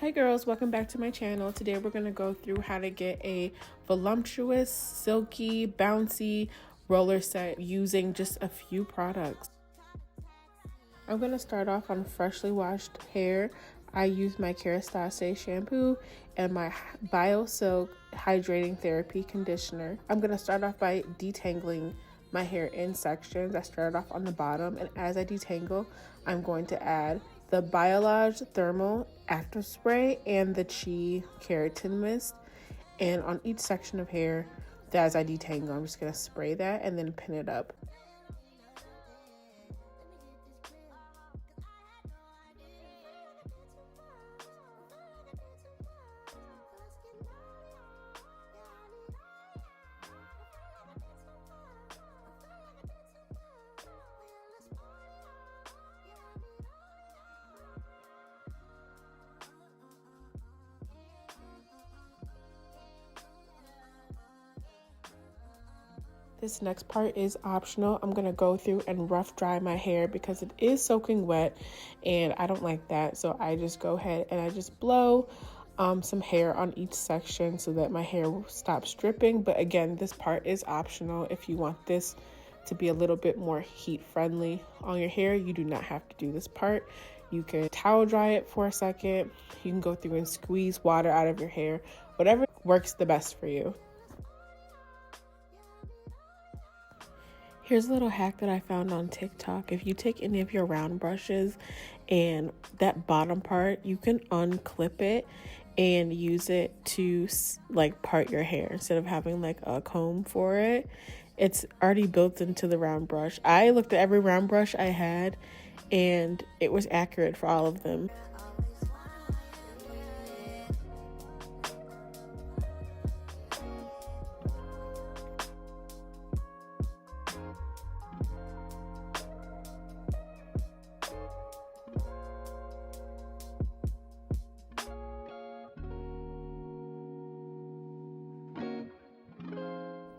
Hi girls, welcome back to my channel. Today we're going to go through how to get a voluptuous, silky, bouncy roller set using just a few products. I'm going to start off on freshly washed hair. I use my Kerastase Shampoo and my BioSilk Hydrating Therapy Conditioner. I'm going to start off by detangling my hair in sections. I started off on the bottom, and as I detangle, I'm going to add the Biolage Thermal Active Spray and the Keratin Mist. And on each section of hair, as I detangle, I'm just going to spray that and then pin it up. This next part is optional. I'm going to go through and rough dry my hair because it is soaking wet and I don't like that. So I just go ahead and I just blow some hair on each section so that my hair will stop stripping. But again, this part is optional. If you want this to be a little bit more heat friendly on your hair, you do not have to do this part. You can towel dry it for a second. You can go through and squeeze water out of your hair, whatever works the best for you. Here's a little hack that I found on TikTok. If you take any of your round brushes and that bottom part, you can unclip it and use it to like part your hair instead of having like a comb for it. It's already built into the round brush. I looked at every round brush I had and it was accurate for all of them.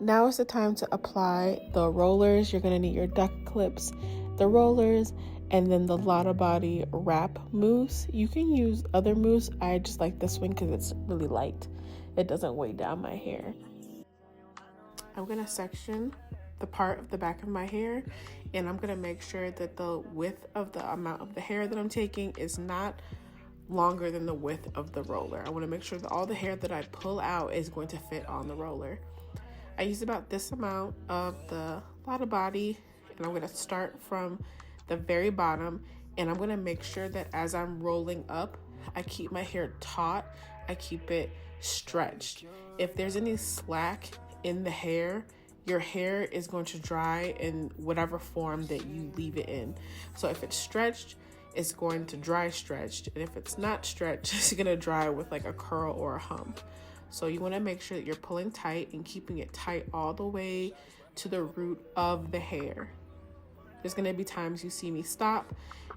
Now is the time to apply the rollers. You're going to need your duck clips, the rollers, and then the Lotta Body Wrap Mousse. You can use other mousse. I just like this one because it's really light. It doesn't weigh down my hair. I'm going to section the part of the back of my hair, and I'm going to make sure that the width of the amount of the hair that I'm taking is not longer than the width of the roller. I want to make sure that all the hair that I pull out is going to fit on the roller. I use about this amount of the Lotta Body, and I'm going to start from the very bottom, and I'm going to make sure that as I'm rolling up, I keep my hair taut, I keep it stretched. If there's any slack in the hair, your hair is going to dry in whatever form that you leave it in. So if it's stretched, it's going to dry stretched, and if it's not stretched, it's going to dry with like a curl or a hump. So you want to make sure that you're pulling tight and keeping it tight all the way to the root of the hair. There's going to be times you see me stop,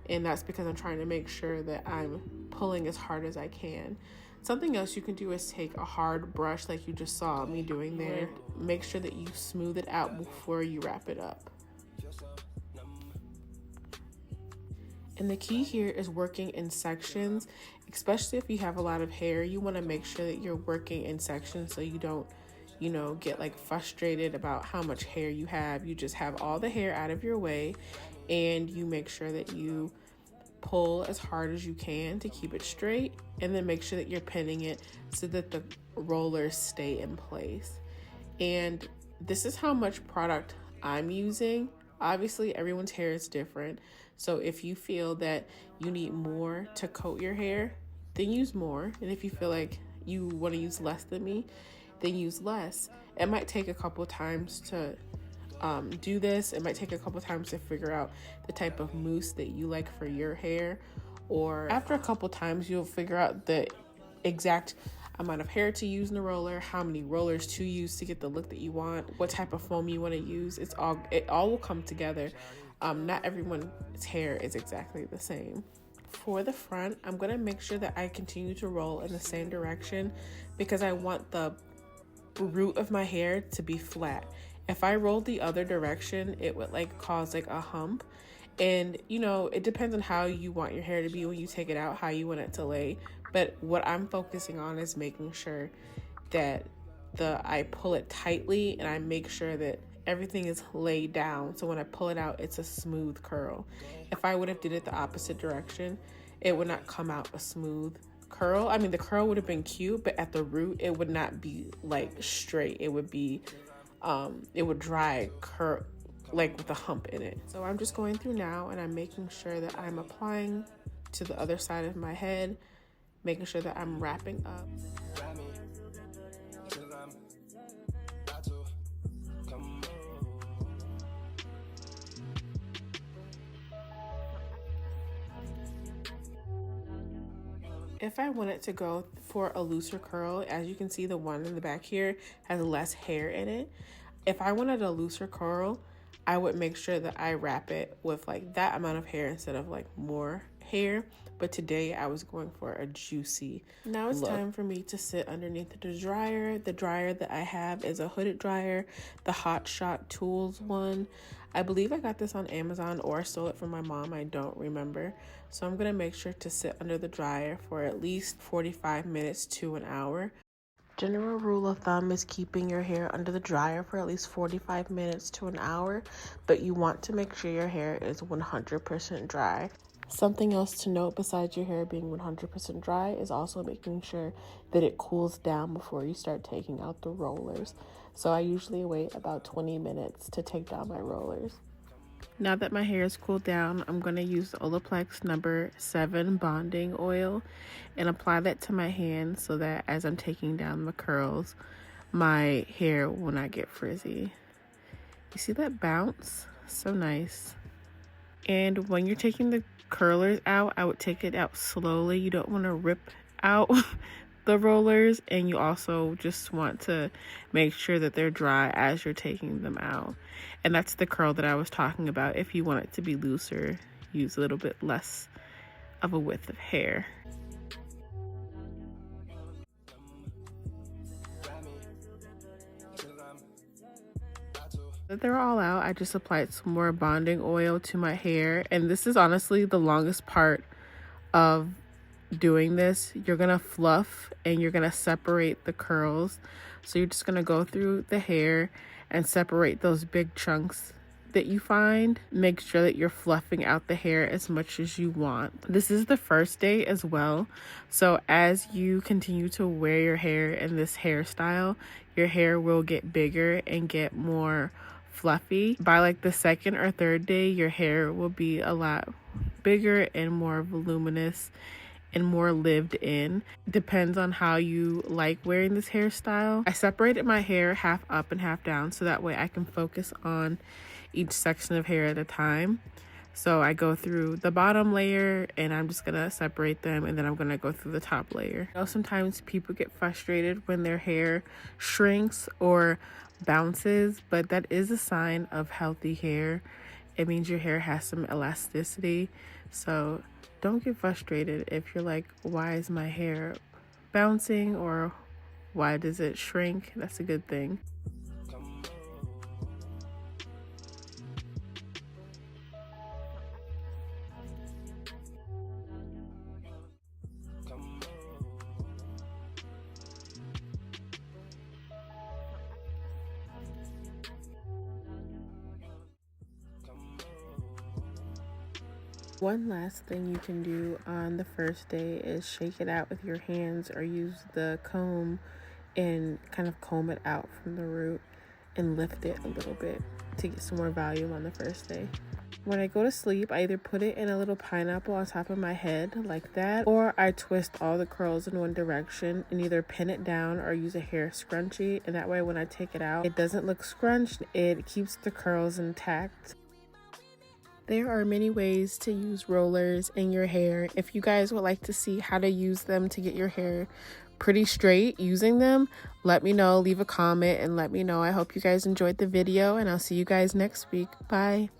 and that's because I'm trying to make sure that I'm pulling as hard as I can. Something else you can do is take a hard brush like you just saw me doing there. Make sure that you smooth it out before you wrap it up. And the key here is working in sections, especially if you have a lot of hair. You want to make sure that you're working in sections so you don't, get like frustrated about how much hair you have. You just have all the hair out of your way, and you make sure that you pull as hard as you can to keep it straight, and then make sure that you're pinning it so that the rollers stay in place. And this is how much product I'm using. Obviously, everyone's hair is different. So if you feel that you need more to coat your hair, then use more. And if you feel like you want to use less than me, then use less. It might take a couple times to do this. It might take a couple times to figure out the type of mousse that you like for your hair. Or after a couple times, you'll figure out the exact amount of hair to use in the roller, how many rollers to use to get the look that you want, what type of foam you want to use. It all will come together. Not everyone's hair is exactly the same. For the front, I'm going to make sure that I continue to roll in the same direction because I want the root of my hair to be flat. If I rolled the other direction, it would cause a hump. And it depends on how you want your hair to be when you take it out, how you want it to lay. But what I'm focusing on is making sure that I pull it tightly, and I make sure that everything is laid down, so when I pull it out, it's a smooth curl. If I would have did it the opposite direction, it would not come out a smooth curl. I mean, the curl would have been cute, but at the root it would not be like straight. It would be it would dry curl, like with a hump in it. So I'm just going through now, and I'm making sure that I'm applying to the other side of my head, making sure that I'm wrapping up. If I wanted to go for a looser curl, as you can see, the one in the back here has less hair in it. If I wanted a looser curl, I would make sure that I wrap it with like that amount of hair instead of like more hair. But today I was going for a juicy Now it's time for me to sit underneath the dryer. The dryer that I have is a hooded dryer, the Hot Shot Tools one. I believe I got this on Amazon, or I stole it from my mom. I don't remember. So I'm gonna make sure to sit under the dryer for at least 45 minutes to an hour. General rule of thumb is keeping your hair under the dryer for at least 45 minutes to an hour, but you want to make sure your hair is 100% dry. Something else to note besides your hair being 100% dry is also making sure that it cools down before you start taking out the rollers. So I usually wait about 20 minutes to take down my rollers. Now that my hair is cooled down, I'm going to use the Olaplex No. 7 bonding oil and apply that to my hand so that as I'm taking down the curls, my hair will not get frizzy. You see that bounce? So nice. And when you're taking the curlers out, I would take it out slowly. You don't want to rip out the rollers, and you also just want to make sure that they're dry as you're taking them out. And that's the curl that I was talking about. If you want it to be looser, use a little bit less of a width of hair. That they're all out, I just applied some more bonding oil to my hair, and this is honestly the longest part of doing this. You're gonna fluff and you're gonna separate the curls, so you're just gonna go through the hair and separate those big chunks that you find. Make sure that you're fluffing out the hair as much as you want. This is the first day as well, so as you continue to wear your hair in this hairstyle, your hair will get bigger and get more fluffy. By like the second or third day, your hair will be a lot bigger and more voluminous and more lived in. Depends on how you like wearing this hairstyle. I separated my hair half up and half down so that way I can focus on each section of hair at a time. So I go through the bottom layer and I'm just gonna separate them, and then I'm gonna go through the top layer. I know sometimes people get frustrated when their hair shrinks or bounces, but that is a sign of healthy hair. It means your hair has some elasticity. So don't get frustrated if you're like, why is my hair bouncing, or why does it shrink? That's a good thing. One last thing you can do on the first day is shake it out with your hands, or use the comb and kind of comb it out from the root and lift it a little bit to get some more volume on the first day. When I go to sleep, I either put it in a little pineapple on top of my head like that, or I twist all the curls in one direction and either pin it down or use a hair scrunchie, and that way when I take it out, it doesn't look scrunched, it keeps the curls intact. There are many ways to use rollers in your hair. If you guys would like to see how to use them to get your hair pretty straight using them, let me know. Leave a comment and let me know. I hope you guys enjoyed the video, and I'll see you guys next week. Bye.